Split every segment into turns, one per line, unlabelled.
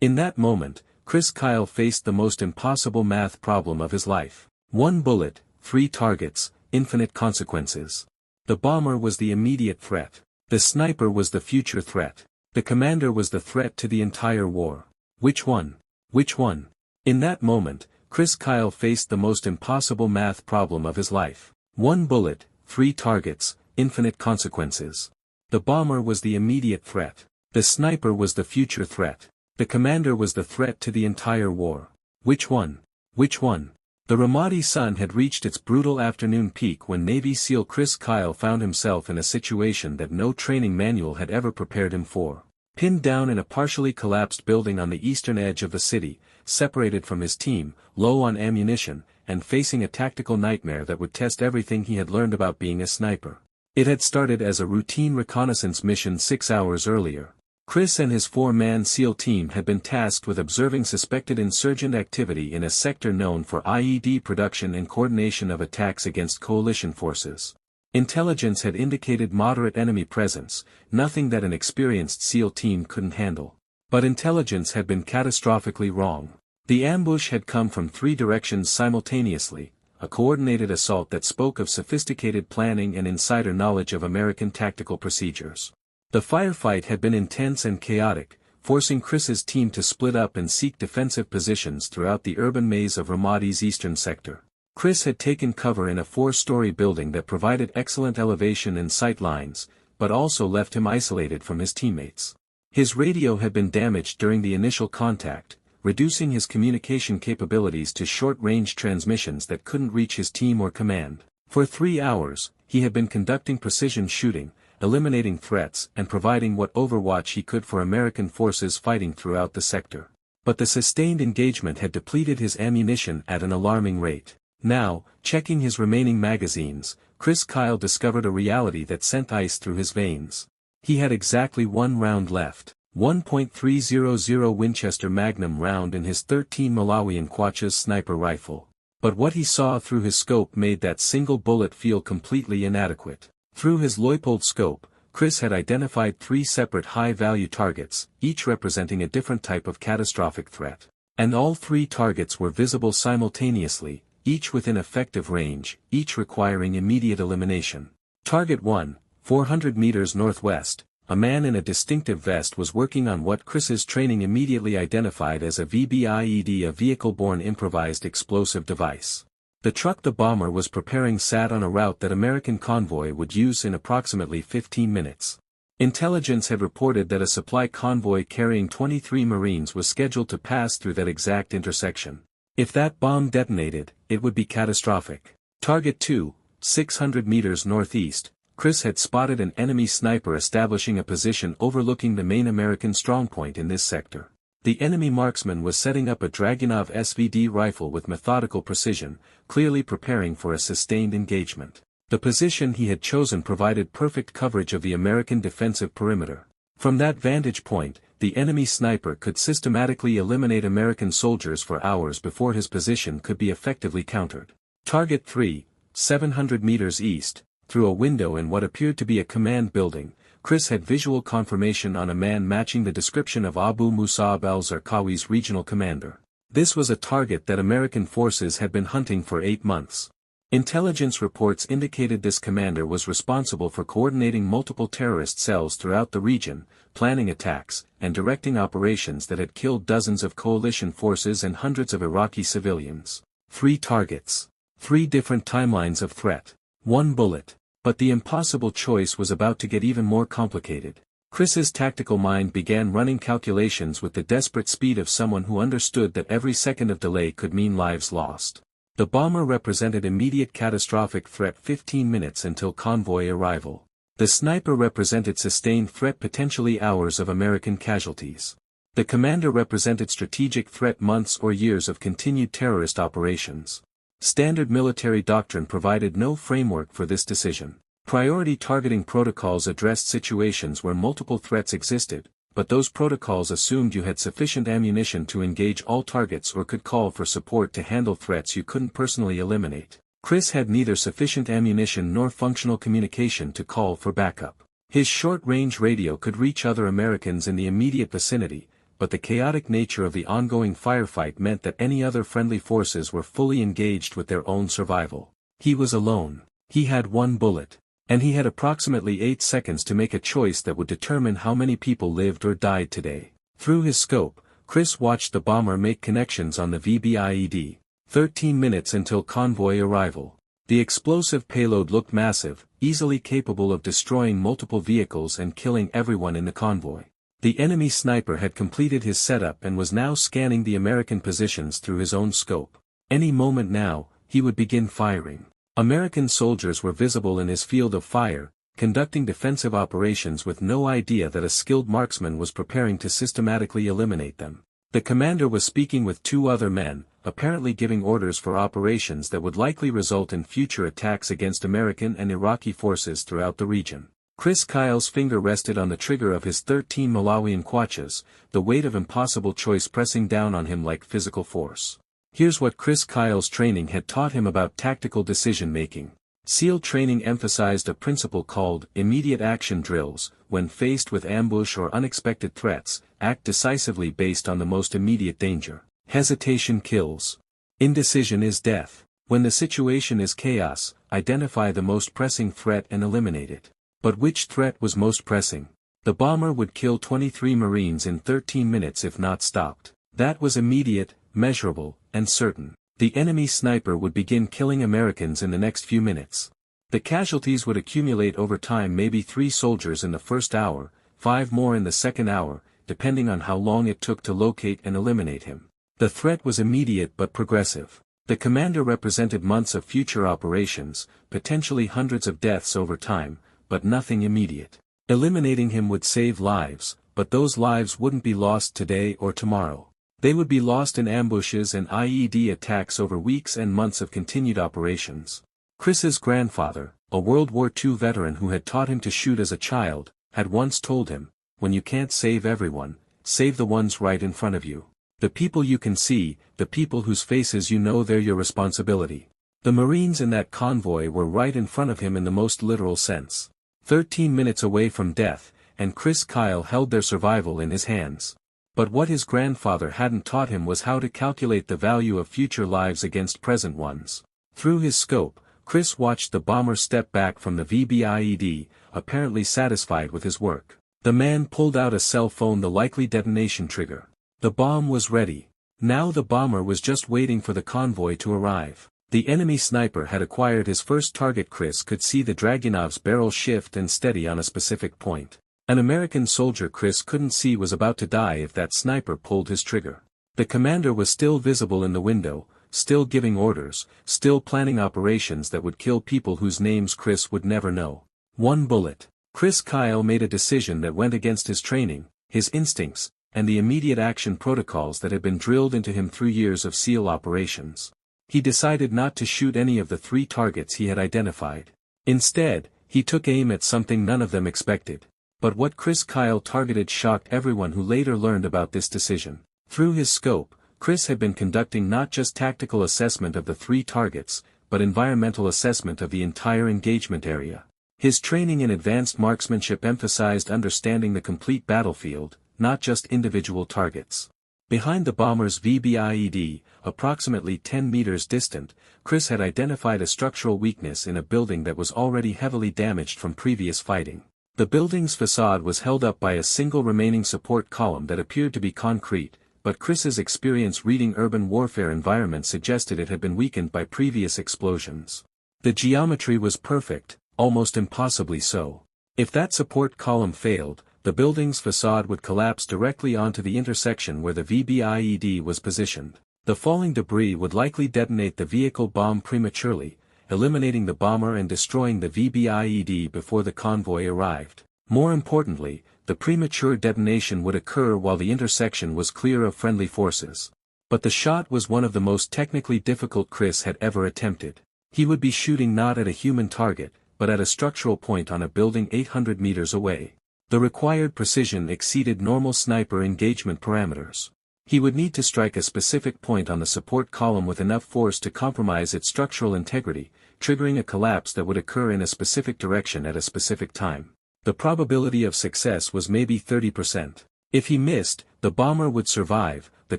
In that moment, Chris Kyle faced the most impossible math problem of his life. 1 bullet, 3 targets, infinite consequences. The bomber was the immediate threat. The sniper was the future threat. The commander was the threat to the entire war. Which one? Which one? In that moment, Chris Kyle faced the most impossible math problem of his life. 1 bullet, 3 targets, infinite consequences. The bomber was the immediate threat. The sniper was the future threat. The commander was the threat to the entire war. Which one? Which one? The Ramadi sun had reached its brutal afternoon peak when Navy SEAL Chris Kyle found himself in a situation that no training manual had ever prepared him for. Pinned down in a partially collapsed building on the eastern edge of the city, separated from his team, low on ammunition, and facing a tactical nightmare that would test everything he had learned about being a sniper. It had started as a routine reconnaissance mission 6 hours earlier. Chris and his 4-man SEAL team had been tasked with observing suspected insurgent activity in a sector known for IED production and coordination of attacks against coalition forces. Intelligence had indicated moderate enemy presence, nothing that an experienced SEAL team couldn't handle. But intelligence had been catastrophically wrong. The ambush had come from 3 directions simultaneously, a coordinated assault that spoke of sophisticated planning and insider knowledge of American tactical procedures. The firefight had been intense and chaotic, forcing Chris's team to split up and seek defensive positions throughout the urban maze of Ramadi's eastern sector. Chris had taken cover in a 4-story building that provided excellent elevation and sight lines, but also left him isolated from his teammates. His radio had been damaged during the initial contact, reducing his communication capabilities to short-range transmissions that couldn't reach his team or command. For 3 hours, he had been conducting precision shooting, eliminating threats and providing what overwatch he could for American forces fighting throughout the sector. But the sustained engagement had depleted his ammunition at an alarming rate. Now, checking his remaining magazines, Chris Kyle discovered a reality that sent ice through his veins. He had exactly 1 round left, 1.300 Winchester Magnum round in his 13 Malawian Quachas sniper rifle. But what he saw through his scope made that single bullet feel completely inadequate. Through his Leupold scope, Chris had identified 3 separate high-value targets, each representing a different type of catastrophic threat. And all 3 targets were visible simultaneously, each within effective range, each requiring immediate elimination. Target 1, 400 meters northwest, a man in a distinctive vest was working on what Chris's training immediately identified as a VBIED, a vehicle-borne improvised explosive device. The truck the bomber was preparing sat on a route that American convoy would use in approximately 15 minutes. Intelligence had reported that a supply convoy carrying 23 Marines was scheduled to pass through that exact intersection. If that bomb detonated, it would be catastrophic. Target 2, 600 meters northeast, Chris had spotted an enemy sniper establishing a position overlooking the main American strongpoint in this sector. The enemy marksman was setting up a Dragunov SVD rifle with methodical precision, clearly preparing for a sustained engagement. The position he had chosen provided perfect coverage of the American defensive perimeter. From that vantage point, the enemy sniper could systematically eliminate American soldiers for hours before his position could be effectively countered. Target 3, 700 meters east, through a window in what appeared to be a command building, Chris had visual confirmation on a man matching the description of Abu Musab al-Zarqawi's regional commander. This was a target that American forces had been hunting for 8 months. Intelligence reports indicated this commander was responsible for coordinating multiple terrorist cells throughout the region, planning attacks, and directing operations that had killed dozens of coalition forces and hundreds of Iraqi civilians. 3 targets. 3 different timelines of threat. 1 bullet. But the impossible choice was about to get even more complicated. Chris's tactical mind began running calculations with the desperate speed of someone who understood that every second of delay could mean lives lost. The bomber represented immediate catastrophic threat, 15 minutes until convoy arrival. The sniper represented sustained threat, potentially hours of American casualties. The commander represented strategic threat, months or years of continued terrorist operations. Standard military doctrine provided no framework for this decision. Priority targeting protocols addressed situations where multiple threats existed, but those protocols assumed you had sufficient ammunition to engage all targets or could call for support to handle threats you couldn't personally eliminate. Chris had neither sufficient ammunition nor functional communication to call for backup. His short-range radio could reach other Americans in the immediate vicinity, but the chaotic nature of the ongoing firefight meant that any other friendly forces were fully engaged with their own survival. He was alone. He had one bullet. And he had approximately 8 seconds to make a choice that would determine how many people lived or died today. Through his scope, Chris watched the bomber make connections on the VBIED. 13 minutes until convoy arrival. The explosive payload looked massive, easily capable of destroying multiple vehicles and killing everyone in the convoy. The enemy sniper had completed his setup and was now scanning the American positions through his own scope. Any moment now, he would begin firing. American soldiers were visible in his field of fire, conducting defensive operations with no idea that a skilled marksman was preparing to systematically eliminate them. The commander was speaking with 2 other men, apparently giving orders for operations that would likely result in future attacks against American and Iraqi forces throughout the region. Chris Kyle's finger rested on the trigger of his 13 Malawian kwaches, the weight of impossible choice pressing down on him like physical force. Here's what Chris Kyle's training had taught him about tactical decision-making. SEAL training emphasized a principle called immediate action drills. When faced with ambush or unexpected threats, act decisively based on the most immediate danger. Hesitation kills. Indecision is death. When the situation is chaos, identify the most pressing threat and eliminate it. But which threat was most pressing? The bomber would kill 23 Marines in 13 minutes if not stopped. That was immediate, measurable, and certain. The enemy sniper would begin killing Americans in the next few minutes. The casualties would accumulate over time, maybe 3 soldiers in the first hour, 5 more in the second hour, depending on how long it took to locate and eliminate him. The threat was immediate but progressive. The commander represented months of future operations, potentially hundreds of deaths over time, but nothing immediate. Eliminating him would save lives, but those lives wouldn't be lost today or tomorrow. They would be lost in ambushes and IED attacks over weeks and months of continued operations. Chris's grandfather, a World War II veteran who had taught him to shoot as a child, had once told him, "When you can't save everyone, save the ones right in front of you. The people you can see, the people whose faces you know they're your responsibility." The Marines in that convoy were right in front of him in the most literal sense. 13 minutes away from death, and Chris Kyle held their survival in his hands. But what his grandfather hadn't taught him was how to calculate the value of future lives against present ones. Through his scope, Chris watched the bomber step back from the VBIED, apparently satisfied with his work. The man pulled out a cell phone, the likely detonation trigger. The bomb was ready. Now the bomber was just waiting for the convoy to arrive. The enemy sniper had acquired his first target. Chris could see the Dragunov's barrel shift and steady on a specific point. An American soldier Chris couldn't see was about to die if that sniper pulled his trigger. The commander was still visible in the window, still giving orders, still planning operations that would kill people whose names Chris would never know. One bullet. Chris Kyle made a decision that went against his training, his instincts, and the immediate action protocols that had been drilled into him through years of SEAL operations. He decided not to shoot any of the 3 targets he had identified. Instead, he took aim at something none of them expected. But what Chris Kyle targeted shocked everyone who later learned about this decision. Through his scope, Chris had been conducting not just tactical assessment of the 3 targets, but environmental assessment of the entire engagement area. His training in advanced marksmanship emphasized understanding the complete battlefield, not just individual targets. Behind the bomber's VBIED, approximately 10 meters distant, Chris had identified a structural weakness in a building that was already heavily damaged from previous fighting. The building's facade was held up by a single remaining support column that appeared to be concrete, but Chris's experience reading urban warfare environments suggested it had been weakened by previous explosions. The geometry was perfect, almost impossibly so. If that support column failed, the building's facade would collapse directly onto the intersection where the VBIED was positioned. The falling debris would likely detonate the vehicle bomb prematurely, eliminating the bomber and destroying the VBIED before the convoy arrived. More importantly, the premature detonation would occur while the intersection was clear of friendly forces. But the shot was one of the most technically difficult Chris had ever attempted. He would be shooting not at a human target, but at a structural point on a building 800 meters away. The required precision exceeded normal sniper engagement parameters. He would need to strike a specific point on the support column with enough force to compromise its structural integrity, triggering a collapse that would occur in a specific direction at a specific time. The probability of success was maybe 30%. If he missed, The bomber would survive, the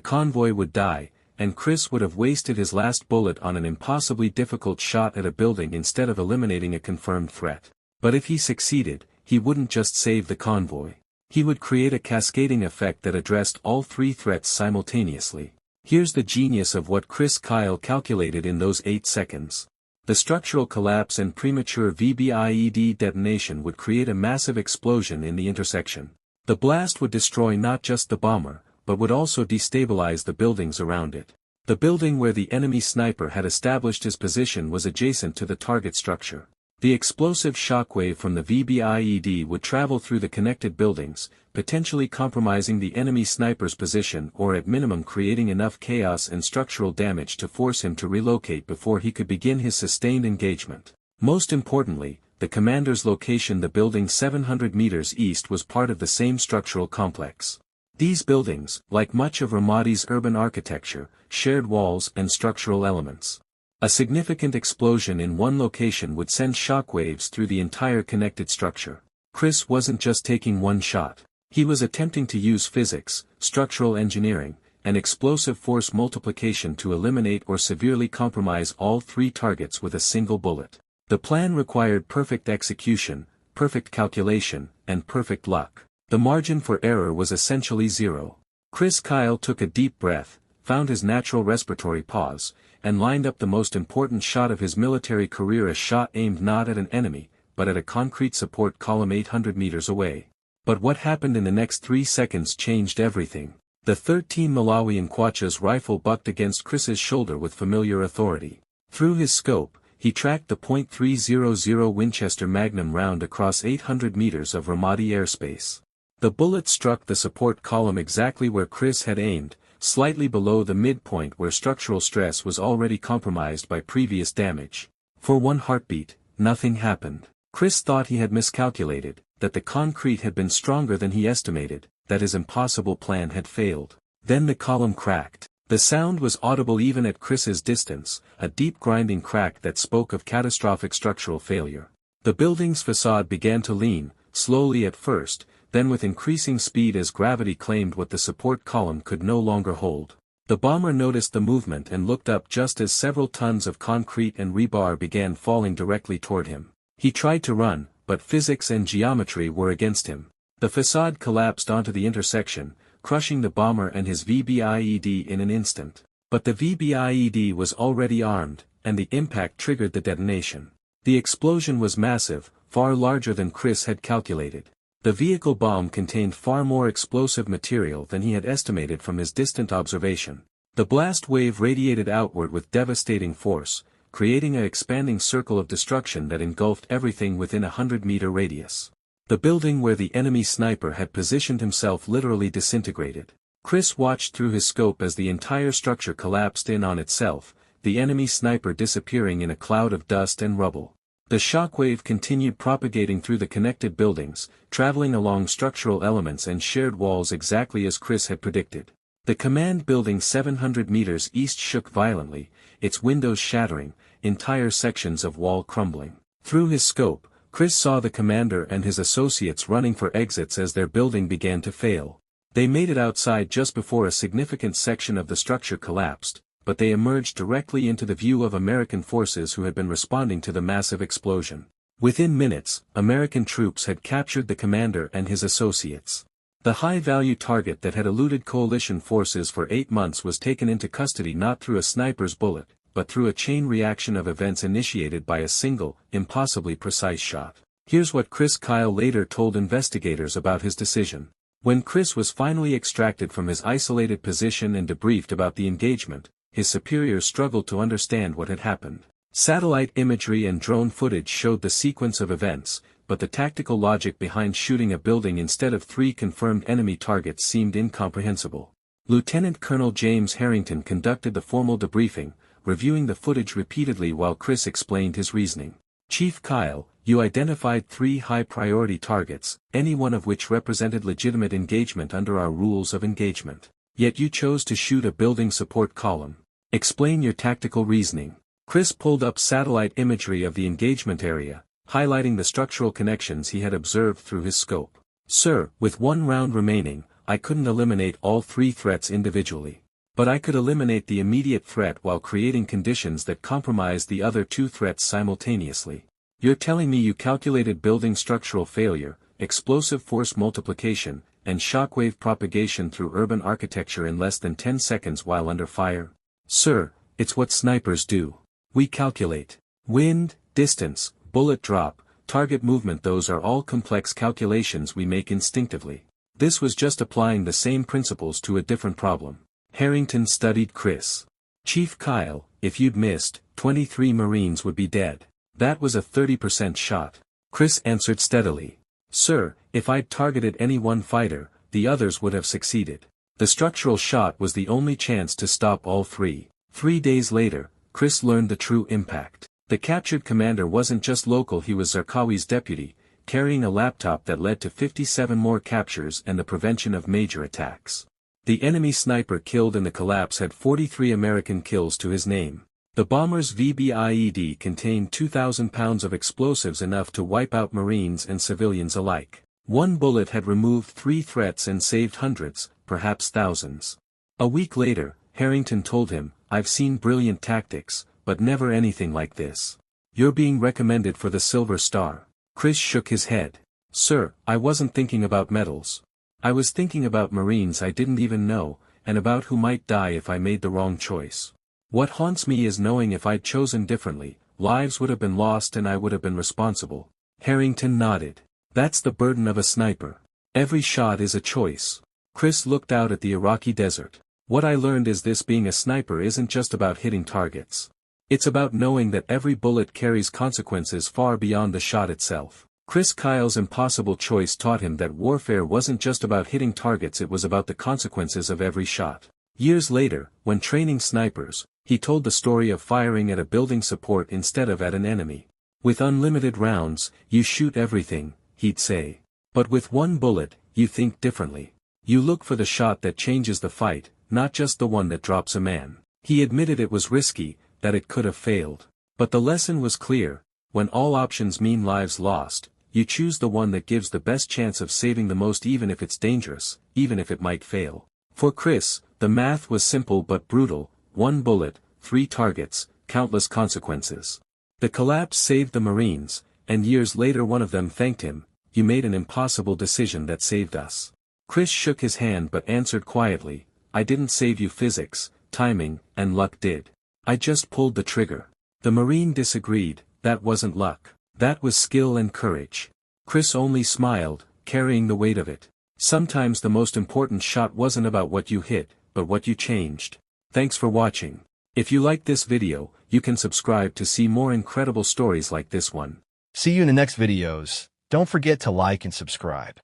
convoy would die, and Chris would have wasted his last bullet on an impossibly difficult shot at a building instead of eliminating a confirmed threat. But if he succeeded, he wouldn't just save the convoy. He would create a cascading effect that addressed all three threats simultaneously. Here's the genius of what Chris Kyle calculated in those 8 seconds. The structural collapse and premature VBIED detonation would create a massive explosion in the intersection. The blast would destroy not just the bomber, but would also destabilize the buildings around it. The building where the enemy sniper had established his position was adjacent to the target structure. The explosive shockwave from the VBIED would travel through the connected buildings, potentially compromising the enemy sniper's position or at minimum creating enough chaos and structural damage to force him to relocate before he could begin his sustained engagement. Most importantly, the commander's location, the building 700 meters east, was part of the same structural complex. These buildings, like much of Ramadi's urban architecture, shared walls and structural elements. A significant explosion in one location would send shockwaves through the entire connected structure. Chris wasn't just taking one shot. He was attempting to use physics, structural engineering, and explosive force multiplication to eliminate or severely compromise all three targets with a single bullet. The plan required perfect execution, perfect calculation, and perfect luck. The margin for error was essentially zero. Chris Kyle took a deep breath, found his natural respiratory pause, and lined up the most important shot of his military career, a shot aimed not at an enemy, but at a concrete support column 800 meters away. But what happened in the next 3 seconds changed everything. The 13 Malawian Kwacha's rifle bucked against Chris's shoulder with familiar authority. Through his scope, he tracked the .300 Winchester Magnum round across 800 meters of Ramadi airspace. The bullet struck the support column exactly where Chris had aimed, slightly below the midpoint where structural stress was already compromised by previous damage. For one heartbeat, nothing happened. Chris thought he had miscalculated, that the concrete had been stronger than he estimated, that his impossible plan had failed. Then the column cracked. The sound was audible even at Chris's distance, a deep grinding crack that spoke of catastrophic structural failure. The building's facade began to lean, slowly at first, then with increasing speed as gravity claimed what the support column could no longer hold. The bomber noticed the movement and looked up just as several tons of concrete and rebar began falling directly toward him. He tried to run, but physics and geometry were against him. The facade collapsed onto the intersection, crushing the bomber and his VBIED in an instant. But the VBIED was already armed, and the impact triggered the detonation. The explosion was massive, far larger than Chris had calculated. The vehicle bomb contained far more explosive material than he had estimated from his distant observation. The blast wave radiated outward with devastating force, creating an expanding circle of destruction that engulfed everything within a 100-meter radius. The building where the enemy sniper had positioned himself literally disintegrated. Chris watched through his scope as the entire structure collapsed in on itself, the enemy sniper disappearing in a cloud of dust and rubble. The shockwave continued propagating through the connected buildings, traveling along structural elements and shared walls exactly as Chris had predicted. The command building 700 meters east shook violently, its windows shattering, entire sections of wall crumbling. Through his scope, Chris saw the commander and his associates running for exits as their building began to fail. They made it outside just before a significant section of the structure collapsed, but they emerged directly into the view of American forces who had been responding to the massive explosion. Within minutes, American troops had captured the commander and his associates. The high-value target that had eluded coalition forces for 8 months was taken into custody not through a sniper's bullet, but through a chain reaction of events initiated by a single, impossibly precise shot. Here's what Chris Kyle later told investigators about his decision. When Chris was finally extracted from his isolated position and debriefed about the engagement, his superiors struggled to understand what had happened. Satellite imagery and drone footage showed the sequence of events, but the tactical logic behind shooting a building instead of 3 confirmed enemy targets seemed incomprehensible. Lieutenant Colonel James Harrington conducted the formal debriefing, reviewing the footage repeatedly while Chris explained his reasoning. Chief Kyle, you identified 3 high-priority targets, any one of which represented legitimate engagement under our rules of engagement. Yet you chose to shoot a building support column. Explain your tactical reasoning. Chris pulled up satellite imagery of the engagement area, highlighting the structural connections he had observed through his scope. Sir, with 1 round remaining, I couldn't eliminate all 3 threats individually. But I could eliminate the immediate threat while creating conditions that compromised the other 2 threats simultaneously. You're telling me you calculated building structural failure, explosive force multiplication, and shockwave propagation through urban architecture in less than 10 seconds while under fire? Sir, it's what snipers do. We calculate wind, distance, bullet drop, target movement. Those are all complex calculations we make instinctively. This was just applying the same principles to a different problem. Harrington studied Chris. Chief Kyle, if you'd missed, 23 Marines would be dead. That was a 30% shot. Chris answered steadily. Sir, if I'd targeted any one fighter, the others would have succeeded. The structural shot was the only chance to stop all 3. 3 days later, Chris learned the true impact. The captured commander wasn't just local, he was Zarqawi's deputy, carrying a laptop that led to 57 more captures and the prevention of major attacks. The enemy sniper killed in the collapse had 43 American kills to his name. The bomber's VBIED contained 2,000 pounds of explosives, enough to wipe out Marines and civilians alike. One bullet had removed 3 threats and saved hundreds, perhaps thousands. A week later, Harrington told him, I've seen brilliant tactics, but never anything like this. You're being recommended for the Silver Star. Chris shook his head. Sir, I wasn't thinking about medals. I was thinking about Marines I didn't even know, and about who might die if I made the wrong choice. What haunts me is knowing if I'd chosen differently, lives would have been lost and I would have been responsible. Harrington nodded. That's the burden of a sniper. Every shot is a choice. Chris looked out at the Iraqi desert. What I learned is this: being a sniper isn't just about hitting targets. It's about knowing that every bullet carries consequences far beyond the shot itself. Chris Kyle's impossible choice taught him that warfare wasn't just about hitting targets, it was about the consequences of every shot. Years later, when training snipers, he told the story of firing at a building support instead of at an enemy. With unlimited rounds, you shoot everything, he'd say. But with one bullet, you think differently. You look for the shot that changes the fight, not just the one that drops a man. He admitted it was risky, that it could have failed. But the lesson was clear: when all options mean lives lost, you choose the one that gives the best chance of saving the most, even if it's dangerous, even if it might fail. For Chris, the math was simple but brutal: 1 bullet, 3 targets, countless consequences. The collapse saved the Marines, and years later one of them thanked him. You made an impossible decision that saved us. Chris shook his hand but answered quietly, I didn't save you. Physics, timing, and luck did. I just pulled the trigger. The Marine disagreed. That wasn't luck. That was skill and courage. Chris only smiled, carrying the weight of it. Sometimes the most important shot wasn't about what you hit, but what you changed. Thanks for watching. If you liked this video, you can subscribe to see more incredible stories like this one.
See you in the next videos. Don't forget to like and subscribe.